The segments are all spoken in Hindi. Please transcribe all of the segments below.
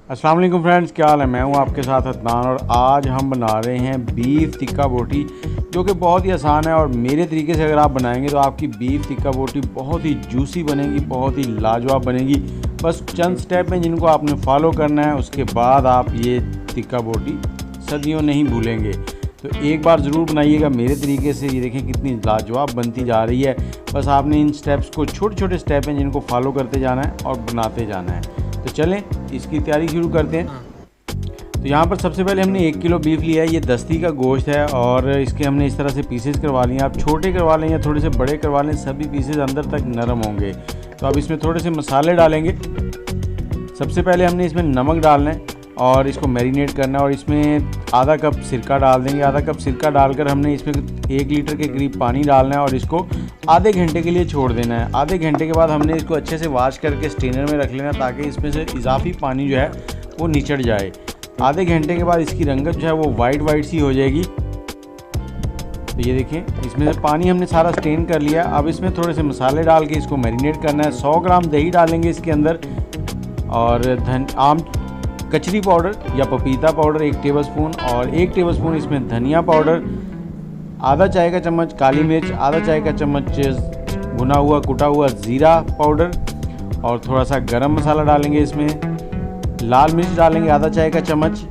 अस्सलाम वालेकुम फ्रेंड्स, क्या हाल है। मैं हूं आपके साथ अदनान और आज हम बना रहे हैं बीफ टिक्का बोटी, जो कि बहुत ही आसान है। और मेरे तरीके से अगर आप बनाएंगे तो आपकी बीफ टिक्का बोटी बहुत ही जूसी बनेगी, बहुत ही लाजवाब बनेगी। बस चंद स्टेप हैं जिनको आपने फॉलो करना है, उसके बाद आप ये टिक्का बोटी सदियों नहीं भूलेंगे। तो एक बार ज़रूर बनाइएगा मेरे तरीके से। ये देखें कितनी लाजवाब बनती जा रही है। बस आपने इन स्टेप्स को, छोटे छोटे स्टेप हैं जिनको फॉलो करते जाना है और बनाते जाना है। तो चलें इसकी तैयारी शुरू करते हैं। तो यहाँ पर सबसे पहले हमने 1 किलो बीफ लिया है। ये दस्ती का गोश्त है और इसके हमने इस तरह से पीसेस करवा लिए। आप छोटे करवा लें या थोड़े से बड़े करवा लें, सभी पीसेस अंदर तक नरम होंगे। तो अब इसमें थोड़े से मसाले डालेंगे। सबसे पहले हमने इसमें नमक डालना है और इसको मैरिनेट करना है। और इसमें आधा कप सिरका डाल देंगे। आधा कप सिरका डालकर हमने इसमें 1 लीटर के करीब पानी डालना है और इसको आधे घंटे के लिए छोड़ देना है। आधे घंटे के बाद हमने इसको अच्छे से वॉश करके स्ट्रेनर में रख लेना, ताकि इसमें से इजाफी पानी जो है वो निचड़ जाए। आधे घंटे के बाद इसकी रंगत जो है वो वाइट सी हो जाएगी। तो ये देखें, इसमें से पानी हमने सारा स्ट्रेन कर लिया। अब इसमें थोड़े से मसाले डाल के इसको मैरिनेट करना है। 100 ग्राम दही डालेंगे इसके अंदर और आम कचरी पाउडर या पपीता पाउडर 1 टेबलस्पून और 1 टेबलस्पून इसमें धनिया पाउडर, आधा चाय का चम्मच काली मिर्च, आधा चाय का चम्मच भुना हुआ कुटा हुआ ज़ीरा पाउडर और थोड़ा सा गरम मसाला डालेंगे। इसमें लाल मिर्च डालेंगे आधा चाय का चम्मच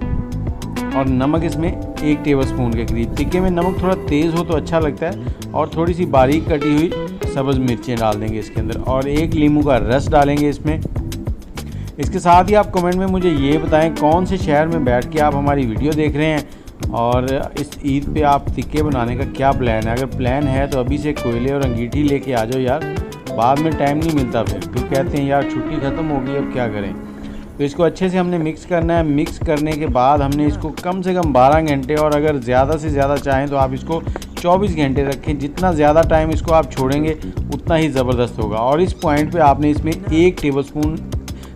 और नमक इसमें 1 टेबलस्पून के करीब। टिक्के में नमक थोड़ा तेज़ हो तो अच्छा लगता है। और थोड़ी सी बारीक कटी हुई सब्ज़ मिर्चें डाल देंगे इसके अंदर और 1 नींबू का रस डालेंगे इसमें। इसके साथ ही आप कमेंट में मुझे ये बताएं कौन से शहर में बैठ के आप हमारी वीडियो देख रहे हैं और इस ईद पे आप टिक्के बनाने का क्या प्लान है। अगर प्लान है तो अभी से कोयले और अंगीठी लेके आ जाओ यार, बाद में टाइम नहीं मिलता। फिर कहते हैं यार छुट्टी ख़त्म हो गई, अब क्या करें। तो इसको अच्छे से हमने मिक्स करना है। मिक्स करने के बाद हमने इसको कम से कम 12 घंटे और अगर ज़्यादा से ज़्यादा चाहें तो आप इसको 24 घंटे रखें। जितना ज़्यादा टाइम इसको आप छोड़ेंगे उतना ही ज़बरदस्त होगा। और इस पॉइंट पे आपने इसमें 1 टेबलस्पून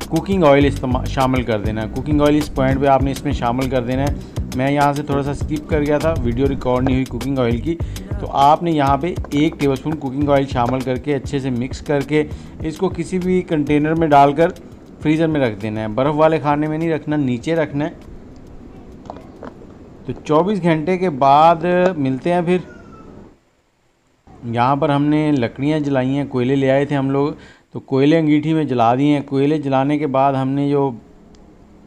कुकिंग ऑयल शामिल कर देना है। कुकिंग ऑयल इस पॉइंट पे आपने इसमें शामिल कर देना है। मैं यहाँ से थोड़ा सा स्किप कर गया था, वीडियो रिकॉर्ड नहीं हुई कुकिंग ऑयल की। तो आपने यहाँ पे 1 टेबलस्पून कुकिंग ऑयल शामिल करके अच्छे से मिक्स करके इसको किसी भी कंटेनर में डालकर फ्रीज़र में रख देना है। बर्फ़ वाले खाने में नहीं रखना, नीचे रखना है। तो 24 घंटे के बाद मिलते हैं। फिर यहाँ पर हमने लकड़ियाँ जलाई हैं, कोयले ले आए थे हम लोग, तो कोयले अंगीठी में जला दिए हैं। कोयले जलाने के बाद हमने जो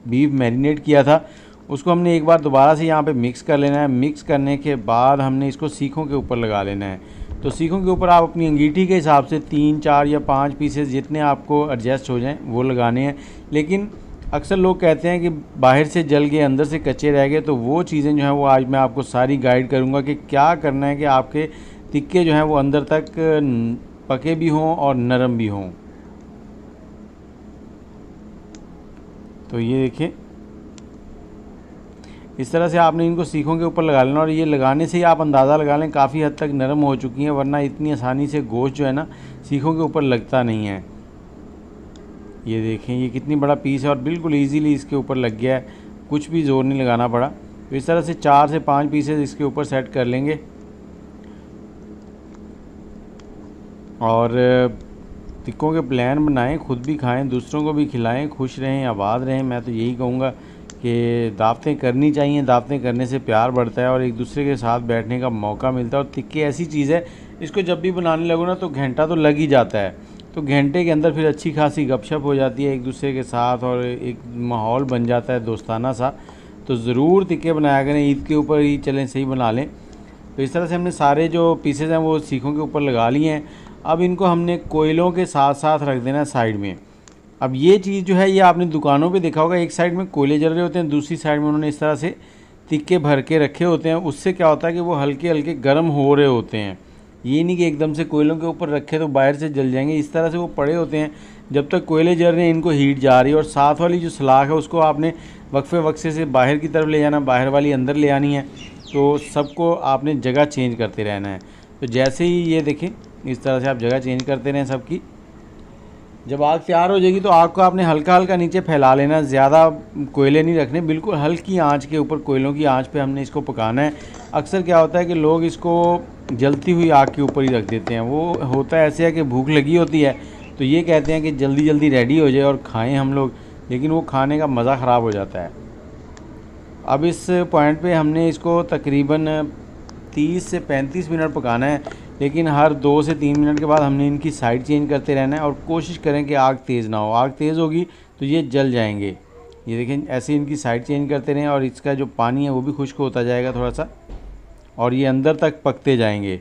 बीफ मैरिनेट किया था उसको हमने एक बार दोबारा से यहाँ पे मिक्स कर लेना है। मिक्स करने के बाद हमने इसको सीखों के ऊपर लगा लेना है। तो सीखों के ऊपर आप अपनी अंगीठी के हिसाब से 3, 4 या 5 पीसेस जितने आपको एडजस्ट हो जाएं वो लगाने हैं। लेकिन अक्सर लोग कहते हैं कि बाहर से जल गए अंदर से कच्चे रह गए, तो वो चीज़ें जो हैं वो आज मैं आपको सारी गाइड करूँगा कि क्या करना है कि आपके टिक्के जो हैं वो अंदर तक पके भी हों और नरम भी हों। तो ये देखिए, इस तरह से आपने इनको सीखों के ऊपर लगा लेना। और ये लगाने से ही आप अंदाज़ा लगा लें काफ़ी हद तक नरम हो चुकी हैं, वरना इतनी आसानी से गोश्त जो है ना सीखों के ऊपर लगता नहीं है। ये देखें, ये कितनी बड़ा पीस है और बिल्कुल इजीली इसके ऊपर लग गया है, कुछ भी ज़ोर नहीं लगाना पड़ा। तो इस तरह से 4 से 5 पीसेस इसके ऊपर सेट कर लेंगे और टिक्कों के प्लान बनाएं, खुद भी खाएं, दूसरों को भी खिलाएं, खुश रहें, आबाद रहें। मैं तो यही कहूँगा कि दावतें करनी चाहिए। दावतें करने से प्यार बढ़ता है और एक दूसरे के साथ बैठने का मौका मिलता है। और टिक्के ऐसी चीज़ है, इसको जब भी बनाने लगो ना तो घंटा तो लग ही जाता है। तो घंटे के अंदर फिर अच्छी खासी गपशप हो जाती है एक दूसरे के साथ और एक माहौल बन जाता है दोस्ताना सा। तो ज़रूर टिक्के बनाया करें, ईद के ऊपर ही चलें सही बना लें। तो इस तरह से हमने सारे जो पीसेस हैं वो सीखों के ऊपर लगा लिए हैं। अब इनको हमने कोयलों के साथ साथ रख देना है साइड में। अब ये चीज़ जो है ये आपने दुकानों पे देखा होगा, एक साइड में कोयले जल रहे होते हैं, दूसरी साइड में उन्होंने इस तरह से टिक्के भर के रखे होते हैं। उससे क्या होता है कि वो हल्के हल्के गर्म हो रहे होते हैं। ये नहीं कि एकदम से कोयलों के ऊपर रखे तो बाहर से जल जाएंगे। इस तरह से वो पड़े होते हैं, जब तक कोयले जल रहे हैं इनको हीट जा रही है। और साथ वाली जो सलाख है उसको आपने वक्फे वक्फे से बाहर की तरफ ले जाना, बाहर वाली अंदर ले आनी है। तो सबको आपने जगह चेंज करते रहना है। तो जैसे ही ये देखें इस तरह से आप जगह चेंज करते रहें सबकी। जब आग तैयार हो जाएगी तो आग को आपने हल्का हल्का नीचे फैला लेना, ज़्यादा कोयले नहीं रखने, बिल्कुल हल्की आंच के ऊपर, कोयलों की आंच पे हमने इसको पकाना है। अक्सर क्या होता है कि लोग इसको जलती हुई आग के ऊपर ही रख देते हैं। वो होता है ऐसे है कि भूख लगी होती है तो ये कहते हैं कि जल्दी जल्दी रेडी हो जाए और खाएं हम लोग। लेकिन वो खाने का मज़ा ख़राब हो जाता है। अब इस पॉइंट पे हमने इसको तकरीबन 30 से 35 मिनट पकाना है, लेकिन हर 2 से 3 मिनट के बाद हमने इनकी साइड चेंज करते रहना है और कोशिश करें कि आग तेज़ ना हो। आग तेज़ होगी तो ये जल जाएंगे। ये देखें, ऐसे इनकी साइड चेंज करते रहें और इसका जो पानी है वो भी खुश्क होता जाएगा थोड़ा सा, और ये अंदर तक पकते जाएंगे।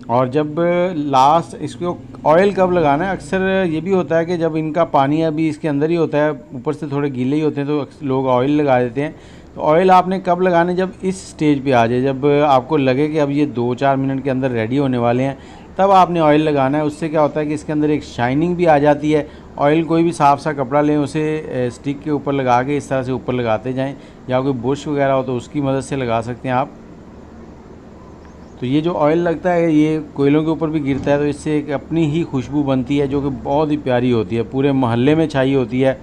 और जब लास्ट इसको ऑयल कब लगाना है, अक्सर ये भी होता है कि जब इनका पानी अभी इसके अंदर ही होता है, ऊपर से थोड़े गीले ही होते हैं, तो लोग ऑयल लगा देते हैं। तो ऑयल आपने कब लगाना है, जब इस स्टेज पे आ जाए, जब आपको लगे कि अब ये 2-4 मिनट के अंदर रेडी होने वाले हैं, तब आपने ऑयल लगाना है। उससे क्या होता है कि इसके अंदर एक शाइनिंग भी आ जाती है। ऑयल कोई भी साफ़ सा कपड़ा लें, उसे स्टिक के ऊपर लगा के इस तरह से ऊपर लगाते जाएँ, या कोई बुश वगैरह हो तो उसकी मदद से लगा सकते हैं आप। तो ये जो ऑयल लगता है ये कोयलों के ऊपर भी गिरता है, तो इससे एक अपनी ही खुशबू बनती है जो कि बहुत ही प्यारी होती है, पूरे मोहल्ले में छाई होती है।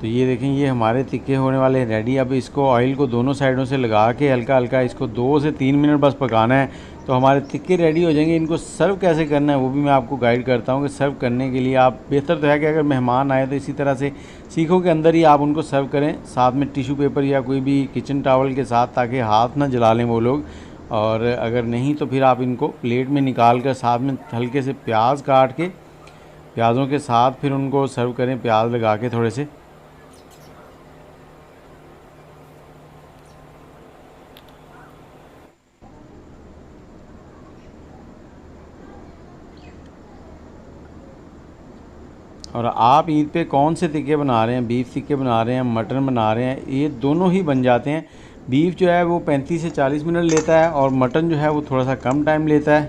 तो ये देखें, ये हमारे तिक्के होने वाले हैं रेडी। अब इसको ऑयल को दोनों साइडों से लगा के हल्का हल्का इसको 2 से 3 मिनट बस पकाना है, तो हमारे तिक्के रेडी हो जाएंगे। इनको सर्व कैसे करना है वो भी मैं आपको गाइड करता हूँ कि सर्व करने के लिए आप, बेहतर तो है कि अगर मेहमान आए तो इसी तरह से सीखों के अंदर ही आप उनको सर्व करें, साथ में टिश्यू पेपर या कोई भी किचन टॉवल के साथ, ताकि हाथ ना जला लें वो लोग। और अगर नहीं तो फिर आप इनको प्लेट में निकाल कर साथ में हल्के से प्याज काट के, प्याज़ों के साथ फिर उनको सर्व करें, प्याज लगा के थोड़े से। और आप ईद पे कौन से तिक्के बना रहे हैं, बीफ तिक्के बना रहे हैं, मटन बना रहे हैं, ये दोनों ही बन जाते हैं। बीफ जो है वो 35 से 40 मिनट लेता है और मटन जो है वो थोड़ा सा कम टाइम लेता है।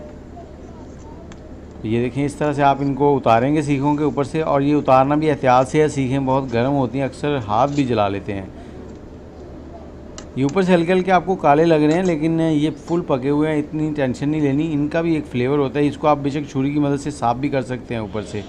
तो ये देखें, इस तरह से आप इनको उतारेंगे सीखों के ऊपर से, और ये उतारना भी एहतियात से है, सीखें बहुत गर्म होती हैं, अक्सर हाथ भी जला लेते हैं। ये ऊपर से हल्के हल्के आपको काले लग रहे हैं, लेकिन ये फुल पके हुए हैं, इतनी टेंशन नहीं लेनी। इनका भी एक फ्लेवर होता है, इसको आप बेशक छुरी की मदद से साफ़ भी कर सकते हैं ऊपर से।